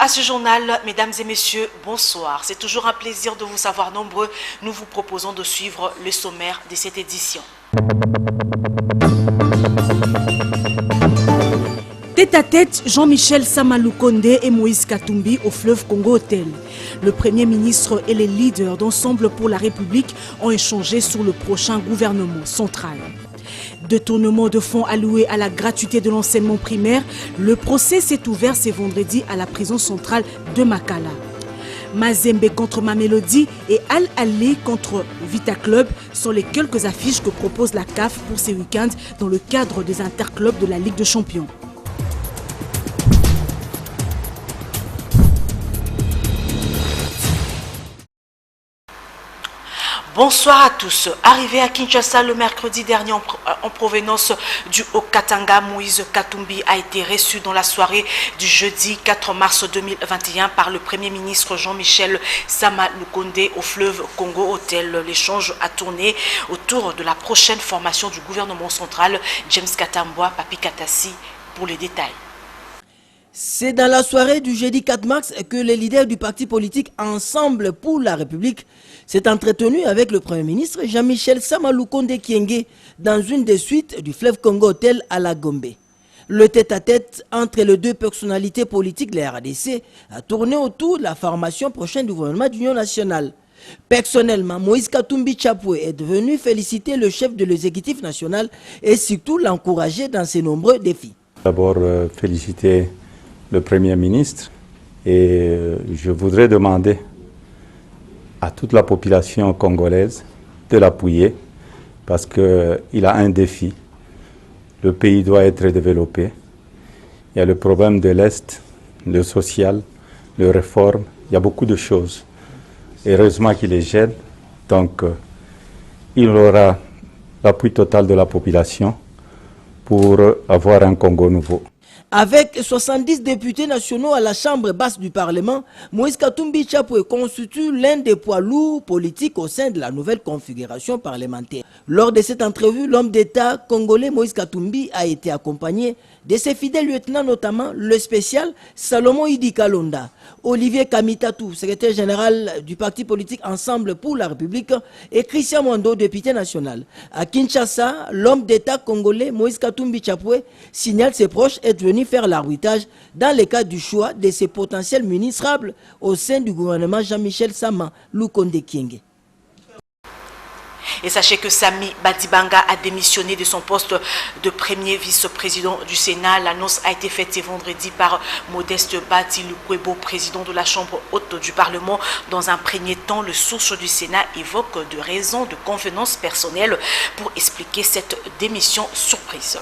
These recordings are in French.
à ce journal, mesdames et messieurs, bonsoir. C'est toujours un plaisir de vous savoir nombreux. Nous vous proposons de suivre le sommaire de cette édition. Tête à tête, Jean-Michel Sama Lukonde et Moïse Katumbi au fleuve Congo Hotel. Le Premier ministre et les leaders d'Ensemble pour la République ont échangé sur le prochain gouvernement central. Détournement de fonds alloués à la gratuité de l'enseignement primaire, le procès s'est ouvert ce vendredi à la prison centrale de Makala. Mazembe contre Mamelodi et Al-Ali contre Vita Club sont les quelques affiches que propose la CAF pour ces week-ends dans le cadre des interclubs de la Ligue des Champions. Bonsoir à tous. Arrivé à Kinshasa le mercredi dernier en provenance du Haut-Katanga, Moïse Katumbi a été reçu dans la soirée du jeudi 4 mars 2021 par le Premier ministre Jean-Michel Sama Lukonde au fleuve Congo Hotel. L'échange a tourné autour de la prochaine formation du gouvernement central. James Katambwa, Papi Katassi pour les détails. C'est dans la soirée du jeudi 4 mars que les leaders du parti politique Ensemble pour la République s'est entretenu avec le Premier ministre Jean-Michel Sama Lukonde Kyenge dans une des suites du fleuve Congo Hotel à la Gombe. Le tête-à-tête entre les deux personnalités politiques de la RDC a tourné autour de la formation prochaine du gouvernement d'Union nationale. Personnellement, Moïse Katumbi Chapoué est venu féliciter le chef de l'exécutif national et surtout l'encourager dans ses nombreux défis. D'abord, féliciter le Premier ministre et je voudrais demander à toute la population congolaise de l'appuyer parce qu'il a un défi. Le pays doit être développé. Il y a le problème de l'Est, le social, les réformes, il y a beaucoup de choses. Heureusement qu'il est jeune, donc il aura l'appui total de la population pour avoir un Congo nouveau. Avec 70 députés nationaux à la Chambre basse du Parlement, Moïse Katumbi Chapoué constitue l'un des poids lourds politiques au sein de la nouvelle configuration parlementaire. Lors de cette entrevue, l'homme d'État congolais Moïse Katumbi a été accompagné de ses fidèles lieutenants, notamment le spécial Salomon Idi Kalonda, Olivier Kamitatou, secrétaire général du parti politique Ensemble pour la République, et Christian Mwando, député national. À Kinshasa, l'homme d'État congolais Moïse Katumbi Chapoué signale ses proches être venus faire l'arbitrage dans le cadre du choix de ses potentiels ministrables au sein du gouvernement Jean-Michel Sama Lukonde Kyenge. Et sachez que Sami Badibanga a démissionné de son poste de premier vice-président du Sénat. L'annonce a été faite ce vendredi par Modeste Bati Lukwebo, président de la Chambre haute du Parlement. Dans un premier temps, le source du Sénat évoque de raisons de convenance personnelle pour expliquer cette démission surprise.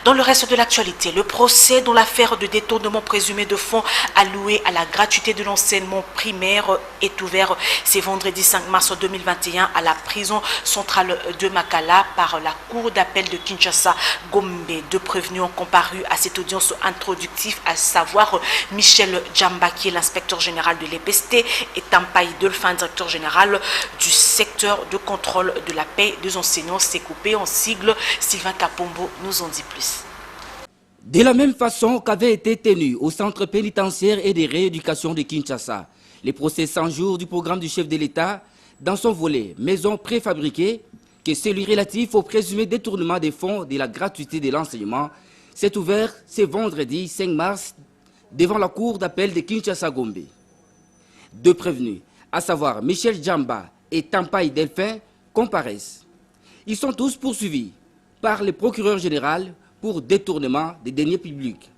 Dans le reste de l'actualité, le procès dans l'affaire de détournement présumé de fonds alloués à la gratuité de l'enseignement primaire est ouvert ce vendredi 5 mars 2021 à la prison centrale de Makala par la cour d'appel de Kinshasa Gombe. Deux prévenus ont comparu à cette audience introductive, à savoir Michel Djamba, qui est l'inspecteur général de l'EPST, et Tampaï Delphin, directeur général du secteur de contrôle de la paie des enseignants. C'est coupé en sigle. Sylvain Kapombo nous en dit plus. De la même façon qu'avait été tenu au centre pénitentiaire et de rééducation de Kinshasa, les procès 100 jours du programme du chef de l'État dans son volet maison préfabriquée, que celui relatif au présumé détournement des fonds de la gratuité de l'enseignement, s'est ouvert ce vendredi 5 mars devant la cour d'appel de Kinshasa-Gombe. Deux prévenus, à savoir Michel Djamba et Tampaï Delphin, comparaissent. Ils sont tous poursuivis par le procureur général pour détournement des deniers publics.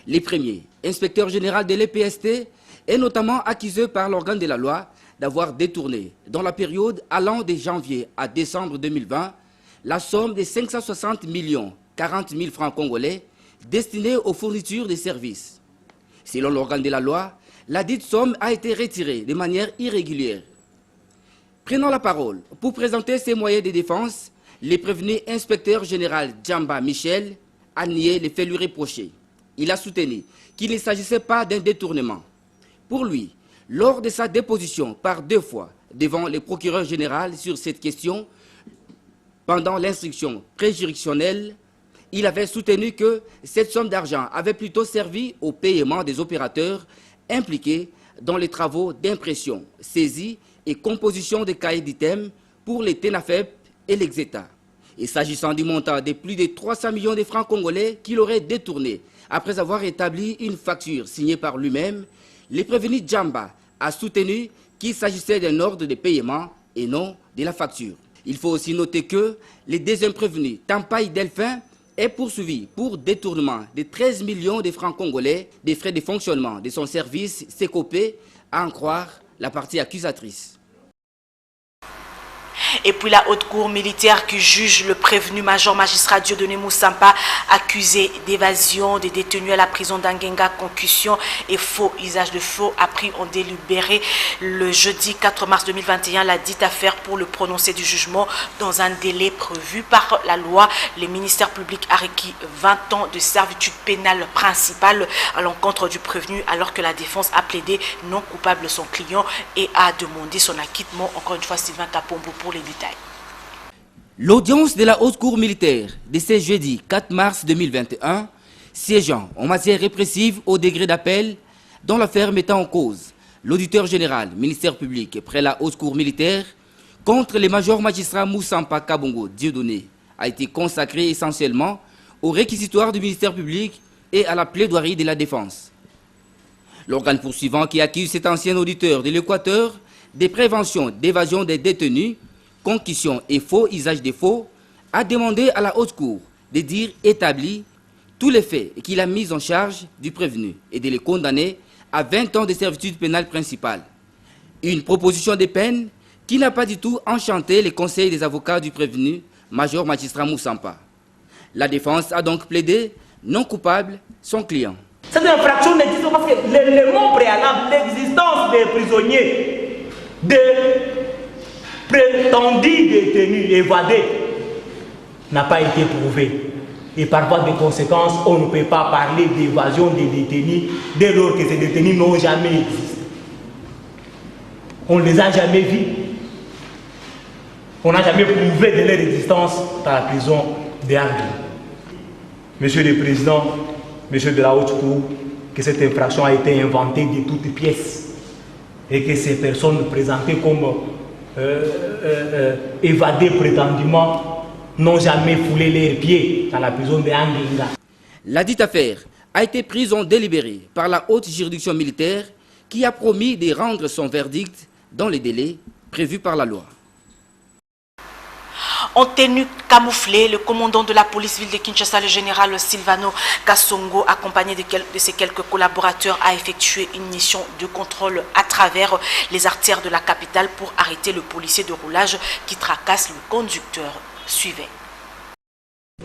Les premiers, inspecteur général de l'EPST, est notamment accusé par l'organe de la loi d'avoir détourné, dans la période allant de janvier à décembre 2020, la somme de 560 millions 40 000 francs congolais destinée aux fournitures de services. Selon l'organe de la loi, la dite somme a été retirée de manière irrégulière. Prenant la parole pour présenter ses moyens de défense, le prévenu inspecteur général Djamba Michel a nié les faits lui reprochés. Il a soutenu qu'il ne s'agissait pas d'un détournement. Pour lui, lors de sa déposition par 2 fois devant le procureur général sur cette question, pendant l'instruction préjuridictionnelle, Il avait soutenu que cette somme d'argent avait plutôt servi au paiement des opérateurs impliqués dans les travaux d'impression, saisie et composition des cahiers d'items pour les TENAFEP et l'Exeta. Et s'agissant du montant de plus de 300 millions de francs congolais qu'il aurait détourné après avoir établi une facture signée par lui-même, le prévenu Djamba a soutenu qu'il s'agissait d'un ordre de paiement et non de la facture. Il faut aussi noter que le deuxième prévenu, Tampaï Delphin, est poursuivi pour détournement de 13 millions de francs congolais des frais de fonctionnement de son service Sécopé, à en croire la partie accusatrice. Et puis la haute cour militaire qui juge le prévenu major magistrat Dieudonné Moussampa accusé d'évasion des détenus à la prison d'Angenga, concussion et faux usage de faux a pris en délibéré le jeudi 4 mars 2021 la dite affaire pour le prononcer du jugement dans un délai prévu par la loi. Le ministère public a requis 20 ans de servitude pénale principale à l'encontre du prévenu alors que la défense a plaidé non coupable son client et a demandé son acquittement. Encore une fois, Sylvain Kapombo pour les détails. L'audience de la haute cour militaire de ce jeudi 4 mars 2021, siégeant en matière répressive au degré d'appel dans l'affaire mettant en cause l'auditeur général, ministère public près la haute cour militaire contre le major magistrat Moussampa Kabongo Dieudonné, a été consacrée essentiellement au réquisitoire du ministère public et à la plaidoirie de la défense. L'organe poursuivant qui accuse cet ancien auditeur de l'Équateur des préventions d'évasion des détenus, concussion et faux usage des faux, a demandé à la haute cour de dire établi tous les faits qu'il a mis en charge du prévenu et de les condamner à 20 ans de servitude pénale principale. Une proposition de peine qui n'a pas du tout enchanté les conseils des avocats du prévenu, major magistrat Moussampa. La défense a donc plaidé non coupable son client. Cette infraction n'existe pas parce que l'élément préalable, l'existence des prisonniers, des prétendus détenus évadés, n'a pas été prouvé. Et par voie de conséquence, on ne peut pas parler d'évasion des détenus dès lors que ces détenus n'ont jamais existé. On ne les a jamais vus. On n'a jamais prouvé de leur existence dans la prison d'Angers. Monsieur le Président, Monsieur de la Haute Cour, que cette infraction a été inventée de toutes pièces et que ces personnes présentées comme évadées prétendument n'ont jamais foulé leurs pieds dans la prison de Angenga. La dite affaire a été prise en délibéré par la haute juridiction militaire qui a promis de rendre son verdict dans les délais prévus par la loi. En tenue camouflée, le commandant de la police ville de Kinshasa, le général Silvano Kasongo, accompagné de ses quelques collaborateurs, a effectué une mission de contrôle à travers les artères de la capitale pour arrêter le policier de roulage qui tracasse le conducteur. Suivez.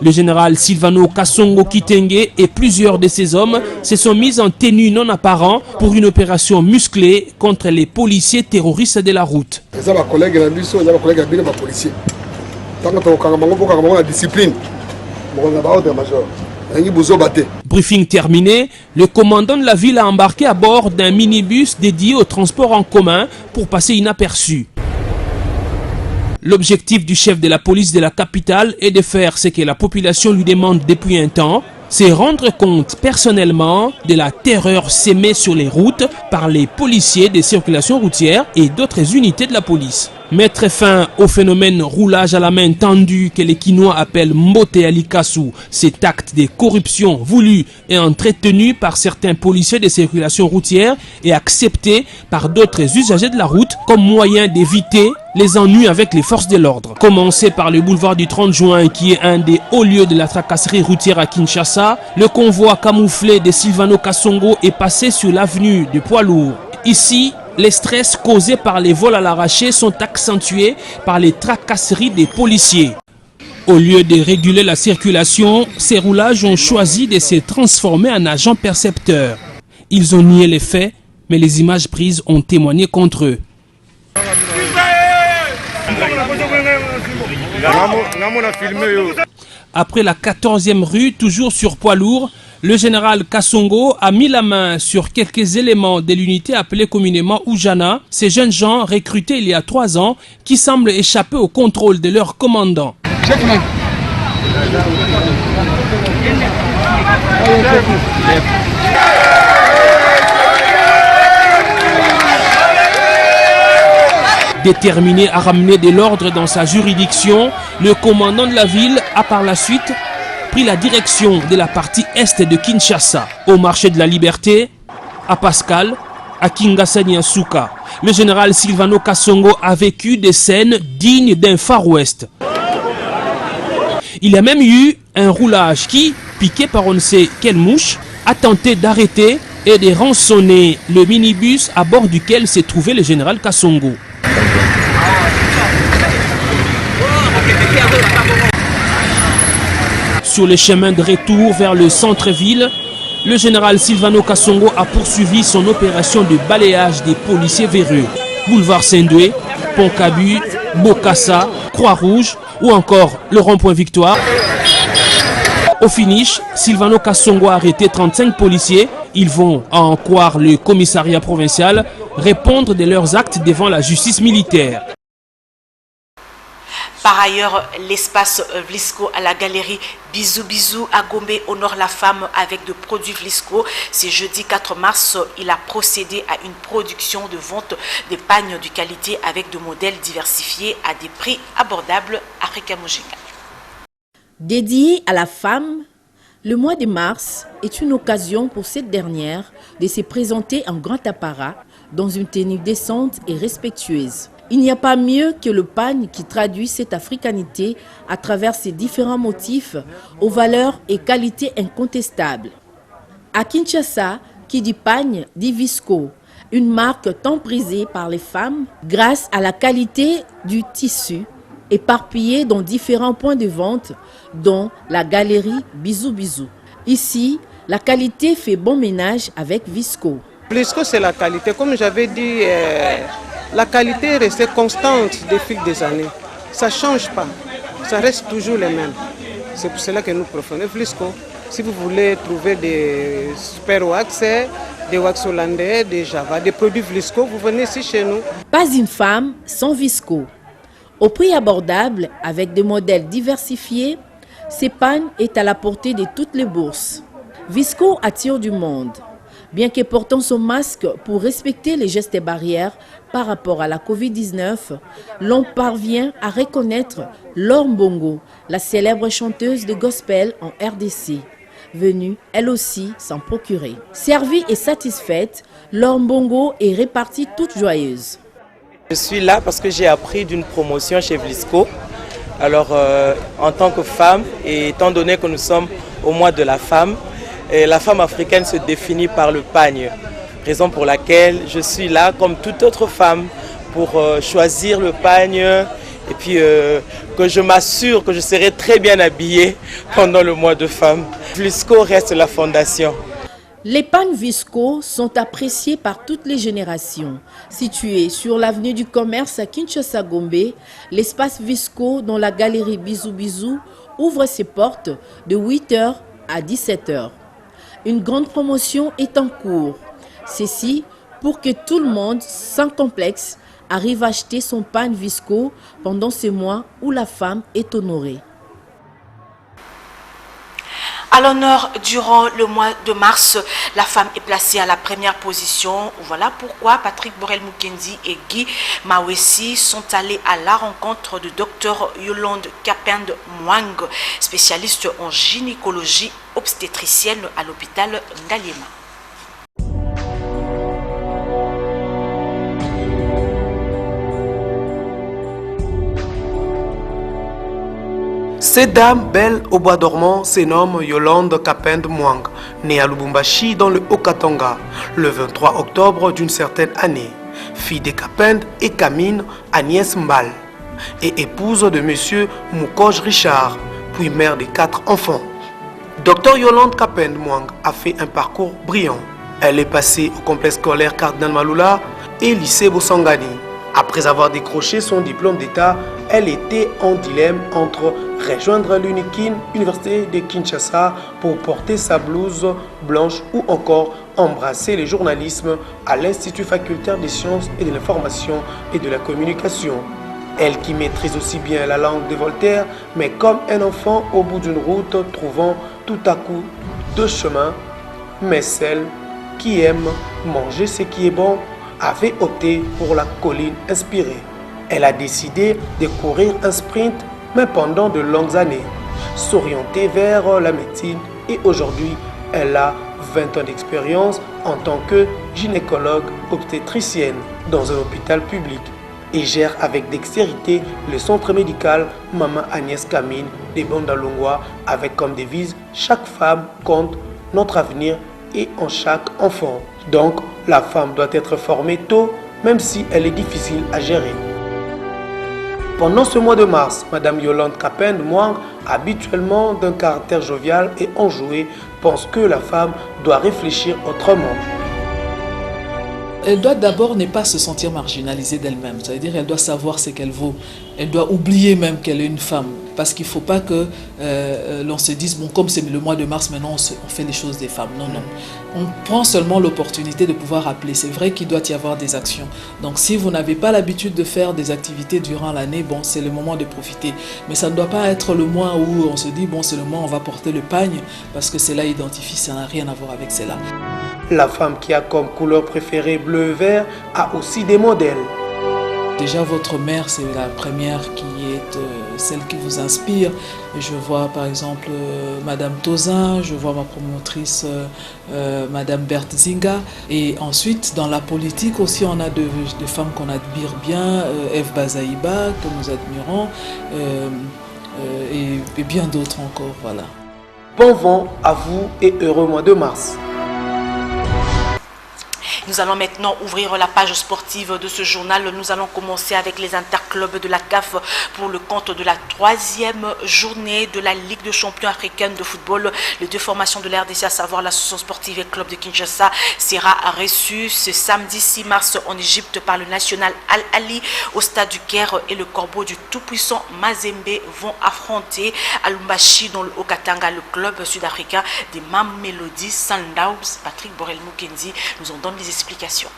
Le général Silvano Kasongo Kitenge et plusieurs de ses hommes se sont mis en tenue non apparent pour une opération musclée contre les policiers terroristes de la route. Briefing terminé, le commandant de la ville a embarqué à bord d'un minibus dédié au transport en commun pour passer inaperçu. L'objectif du chef de la police de la capitale est de faire ce que la population lui demande depuis un temps, c'est rendre compte personnellement de la terreur sémée sur les routes par les policiers des circulations routières et d'autres unités de la police. Mettre fin au phénomène roulage à la main tendue que les Kinois appellent Mbote Alikasu, cet acte de corruption voulu et entretenu par certains policiers des circulations routières et accepté par d'autres usagers de la route comme moyen d'éviter les ennuis avec les forces de l'ordre. Commencé par le boulevard du 30 juin qui est un des hauts lieux de la tracasserie routière à Kinshasa, le convoi camouflé de Silvano Kasongo est passé sur l'avenue de Poids-Lourds. Ici, les stress causés par les vols à l'arraché sont accentués par les tracasseries des policiers. Au lieu de réguler la circulation, ces roulages ont choisi de se transformer en agents percepteurs. Ils ont nié les faits, mais les images prises ont témoigné contre eux. Après la 14e rue, toujours sur poids lourd, le général Kasongo a mis la main sur quelques éléments de l'unité appelée communément Oujana, ces jeunes gens recrutés il y a 3 ans qui semblent échapper au contrôle de leur commandant. Déterminé à ramener de l'ordre dans sa juridiction, le commandant de la ville a par la suite pris la direction de la partie est de Kinshasa, au marché de la Liberté, à Pascal, à Kingasani-Asuka. Le général Silvano Kasongo a vécu des scènes dignes d'un Far West. Il y a même eu un roulage qui, piqué par on ne sait quelle mouche, a tenté d'arrêter et de rançonner le minibus à bord duquel s'est trouvé le général Kasongo. Sur le chemin de retour vers le centre-ville, le général Silvano Kasongo a poursuivi son opération de balayage des policiers véreux. Boulevard Saint-Doué, Pont-Cabu, Bokassa, Croix-Rouge ou encore le rond-point Victoire. Au finish, Silvano Kasongo a arrêté 35 policiers. Ils vont, à en croire le commissariat provincial, répondre de leurs actes devant la justice militaire. Par ailleurs, l'espace Vlisco à la galerie Bisou Bisou à Gombe honore la femme avec de produits Vlisco. C'est jeudi 4 mars, il a procédé à une production de vente des pagnes de qualité avec de modèles diversifiés à des prix abordables à Rikamoujinga. Dédié à la femme, le mois de mars est une occasion pour cette dernière de se présenter en grand apparat dans une tenue décente et respectueuse. Il n'y a pas mieux que le pagne qui traduit cette africanité à travers ses différents motifs aux valeurs et qualités incontestables. À Kinshasa, qui dit pagne dit Visco, une marque tant prisée par les femmes grâce à la qualité du tissu, éparpillé dans différents points de vente, dont la galerie Bisou Bisou. Ici, la qualité fait bon ménage avec Visco. Visco, c'est la qualité. Comme j'avais dit, la qualité est restée constante au fil des années. Ça ne change pas. Ça reste toujours les mêmes. C'est pour cela que nous prenons Visco. Si vous voulez trouver des super wax, des wax hollandais, des Java, des produits Visco, vous venez ici chez nous. Pas une femme sans Visco. Au prix abordable, avec des modèles diversifiés, ces pagnes est à la portée de toutes les bourses. Visco attire du monde. Bien que portant son masque pour respecter les gestes et barrières par rapport à la Covid-19, l'on parvient à reconnaître Laure Mbongo, la célèbre chanteuse de gospel en RDC, venue elle aussi s'en procurer. Servie et satisfaite, Laure Mbongo est repartie toute joyeuse. Je suis là parce que j'ai appris d'une promotion chez Vlisco. Alors, en tant que femme, et étant donné que nous sommes au mois de la femme africaine se définit par le pagne. Raison pour laquelle je suis là, comme toute autre femme, pour choisir le pagne et puis que je m'assure que je serai très bien habillée pendant le mois de femme. Vlisco reste la fondation. Les pagnes Visco sont appréciés par toutes les générations. Situé sur l'avenue du commerce à Kinshasa-Gombe, l'espace Visco dans la galerie Bisou Bisou ouvre ses portes de 8h à 17h. Une grande promotion est en cours. Ceci pour que tout le monde, sans complexe, arrive à acheter son pagne Visco pendant ces mois où la femme est honorée. À l'honneur, durant le mois de mars, la femme est placée à la première position. Voilà pourquoi Patrick Borel-Mukendi et Guy Mawesi sont allés à la rencontre du docteur Yolande Kapend Mwang, spécialiste en gynécologie obstétricienne à l'hôpital Ngaliema. Cette dame belle au bois dormant se nomme Yolande Kapend Mwang, née à Lubumbashi dans le Haut-Katanga le 23 octobre d'une certaine année, fille de Kapend et Kamine Agnès Mbal, et épouse de M. Moukoj Richard, puis mère de 4 enfants. Dr Yolande Kapend Mwang a fait un parcours brillant. Elle est passée au complexe scolaire Cardinal Malula et lycée Bosangani. Après avoir décroché son diplôme d'État, elle était en dilemme entre rejoindre l'UNIKIN, Université de Kinshasa, pour porter sa blouse blanche ou encore embrasser le journalisme à l'Institut facultaire des sciences et de l'information et de la communication. Elle qui maîtrise aussi bien la langue de Voltaire, mais comme un enfant au bout d'une route, trouvant tout à coup deux chemins, mais celle qui aime manger ce qui est bon, avait opté pour la colline inspirée. Elle a décidé de courir un sprint, mais pendant de longues années, s'orienter vers la médecine et aujourd'hui, elle a 20 ans d'expérience en tant que gynécologue obstétricienne dans un hôpital public et gère avec dextérité le centre médical Maman Agnès Kamine de Bandalungwa avec comme devise « Chaque femme compte notre avenir et en chaque enfant ». Donc, la femme doit être formée tôt, même si elle est difficile à gérer. Pendant ce mois de mars, Madame Yolande Kapend-Mwang, habituellement d'un caractère jovial et enjoué, pense que la femme doit réfléchir autrement. Elle doit d'abord ne pas se sentir marginalisée d'elle-même, c'est-à-dire qu'elle doit savoir ce qu'elle vaut. Elle doit oublier même qu'elle est une femme, parce qu'il ne faut pas que l'on se dise, bon, comme c'est le mois de mars, maintenant on fait les choses des femmes. Non, non. On prend seulement l'opportunité de pouvoir appeler. C'est vrai qu'il doit y avoir des actions. Donc si vous n'avez pas l'habitude de faire des activités durant l'année, bon, c'est le moment de profiter. Mais ça ne doit pas être le mois où on se dit, bon, c'est le mois où on va porter le pagne, parce que cela identifie, ça n'a rien à voir avec cela. La femme qui a comme couleur préférée bleu et vert a aussi des modèles. Déjà, votre mère, c'est la première qui est celle qui vous inspire. Je vois par exemple Madame Tozin, je vois ma promotrice Madame Berthe Zinga. Et ensuite, dans la politique aussi, on a des femmes qu'on admire bien, Eve Bazaïba, que nous admirons, et bien d'autres encore. Voilà. Bon vent à vous et heureux mois de mars. Nous allons maintenant ouvrir la page sportive de ce journal. Nous allons commencer avec les interclubs de la CAF pour le compte de la 3e journée de la Ligue des champions africaine de football. Les deux formations de l'RDC, à savoir l'association sportive et le club de Kinshasa, sera reçue ce samedi 6 mars en Égypte par le national Al-Ali au stade du Caire, et le corbeau du tout-puissant Mazembe vont affronter à Lubumbashi dans le Haut-Katanga, le club sud-africain des Mamelodi Sundowns. Patrick Borel-Mukendi nous en donne les explications.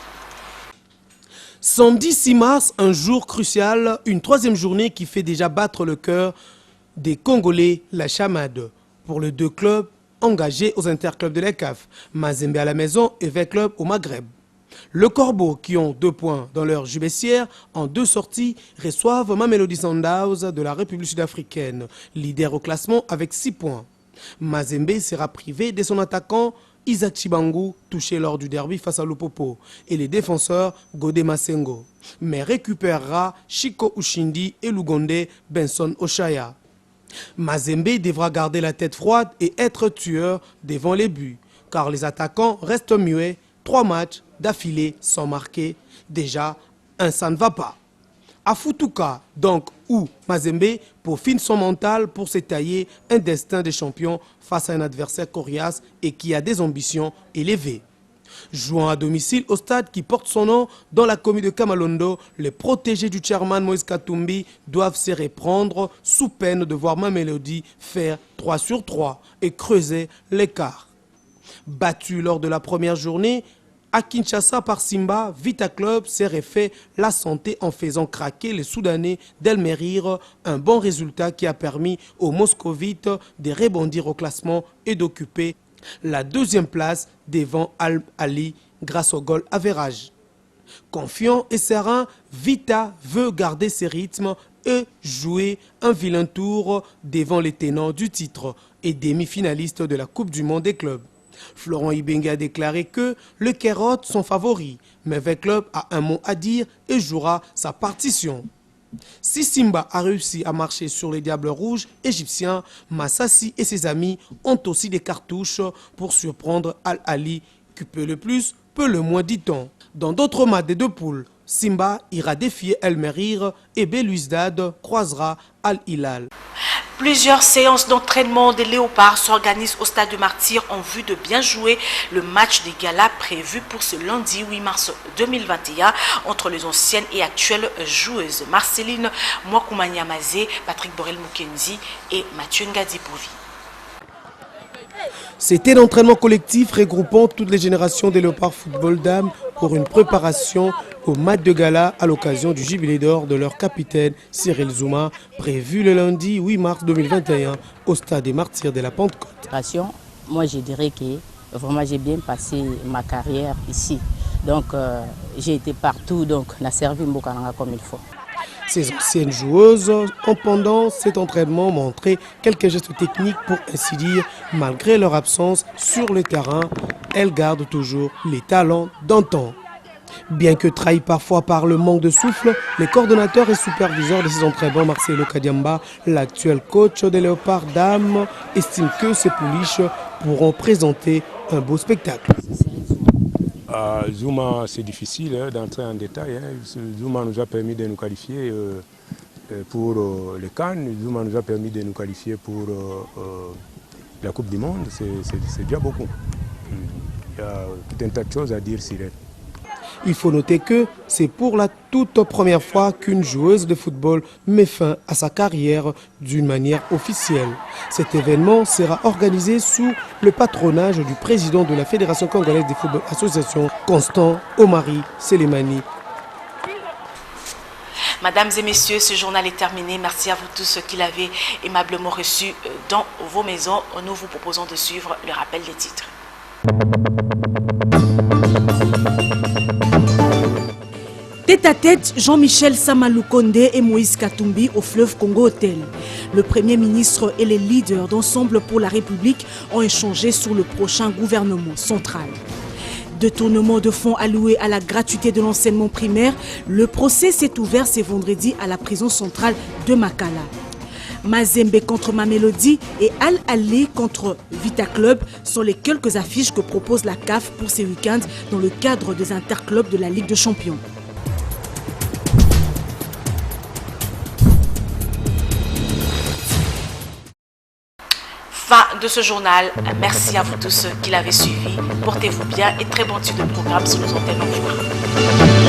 Samedi 6 mars, un jour crucial, une 3e journée qui fait déjà battre le cœur des Congolais, la chamade, pour les deux clubs engagés aux interclubs de la CAF, Mazembe à la maison et V Club au Maghreb. Le Corbeau, qui ont 2 points dans leur jubissière, en 2 sorties, reçoivent Mamelodi Sundowns de la République sud-africaine, leader au classement avec 6 points. Mazembe sera privé de son attaquant Isaac Chibangu, touché lors du derby face à Lupopo, et les défenseurs Godé Masengo, mais récupérera Chico Ushindi et Lugonde Benson Oshaya. Mazembe devra garder la tête froide et être tueur devant les buts, car les attaquants restent muets, 3 matchs d'affilée sans marquer. Déjà, ça ne va pas. À Futuka, donc, où Mazembe peaufine son mental pour se tailler un destin de champion face à un adversaire coriace et qui a des ambitions élevées. Jouant à domicile au stade qui porte son nom dans la commune de Kamalondo, les protégés du chairman Moïse Katumbi doivent se reprendre sous peine de voir Mamelodi faire 3 sur 3 et creuser l'écart. Battu lors de la première journée, à Kinshasa par Simba, Vita Club s'est refait la santé en faisant craquer les Soudanais d'Elmerir, un bon résultat qui a permis aux Moscovites de rebondir au classement et d'occuper la 2e place devant Al-Ali grâce au goal average. Confiant et serein, Vita veut garder ses rythmes et jouer un vilain tour devant les tenants du titre et demi-finalistes de la Coupe du Monde des clubs. Florent Ibenge a déclaré que le Carotte sont favoris, mais V Club a un mot à dire et jouera sa partition. Si Simba a réussi à marcher sur les Diables Rouges égyptiens, Massassi et ses amis ont aussi des cartouches pour surprendre Al-Ali, qui peut le plus, peut le moins, dit-on. Dans d'autres matchs des 2 poules, Simba ira défier El Merir et Belouizdad croisera Al-Hilal. Plusieurs séances d'entraînement des Léopards s'organisent au stade de Martyr en vue de bien jouer le match des galas prévu pour ce lundi 8 mars 2021 entre les anciennes et actuelles joueuses Marceline Mwakoumanyamazé, Patrick Borel-Mukendi et Mathieu Ngadi-Pouvi. C'était l'entraînement collectif regroupant toutes les générations des Léopards Football Dames pour une préparation au match de gala à l'occasion du jubilé d'or de leur capitaine Cyril Zouma, prévu le lundi 8 mars 2021 au stade des Martyrs de la Pentecôte. Moi, je dirais que vraiment j'ai bien passé ma carrière ici. Donc j'ai été partout, donc on a servi Mbokananga comme il faut. Ces anciennes joueuses ont pendant cet entraînement montré quelques gestes techniques pour ainsi dire, malgré leur absence sur le terrain, elles gardent toujours les talents d'antan. Bien que trahis parfois par le manque de souffle, les coordonnateurs et superviseurs de ces entraînements, Marcelo Kadiamba, l'actuel coach des Léopards Dames, estiment que ces pouliches pourront présenter un beau spectacle. Zouma, c'est difficile d'entrer en détail. Zouma nous a permis de nous qualifier pour les Cannes. Zouma nous a permis de nous qualifier pour la Coupe du Monde. C'est déjà beaucoup. Il y a tout un tas de choses à dire sur elle. Il faut noter que c'est pour la toute première fois qu'une joueuse de football met fin à sa carrière d'une manière officielle. Cet événement sera organisé sous le patronage du président de la Fédération congolaise de football association, Constant Omari Selemani. Mesdames et messieurs, ce journal est terminé. Merci à vous tous qui l'avez aimablement reçu dans vos maisons. Nous vous proposons de suivre le rappel des titres. Tête à tête, Jean-Michel Samalukonde et Moïse Katumbi au fleuve Congo Hotel. Le Premier ministre et les leaders d'Ensemble pour la République ont échangé sur le prochain gouvernement central. Détournement de fonds alloués à la gratuité de l'enseignement primaire, le procès s'est ouvert ce vendredi à la prison centrale de Makala. Mazembe contre Mamelodi et Al-Ali contre Vita Club sont les quelques affiches que propose la CAF pour ces week-ends dans le cadre des interclubs de la Ligue des Champions. Fin de ce journal. Merci à vous tous qui l'avez suivi. Portez-vous bien et très bon type de programme sur nos antennes. Au revoir.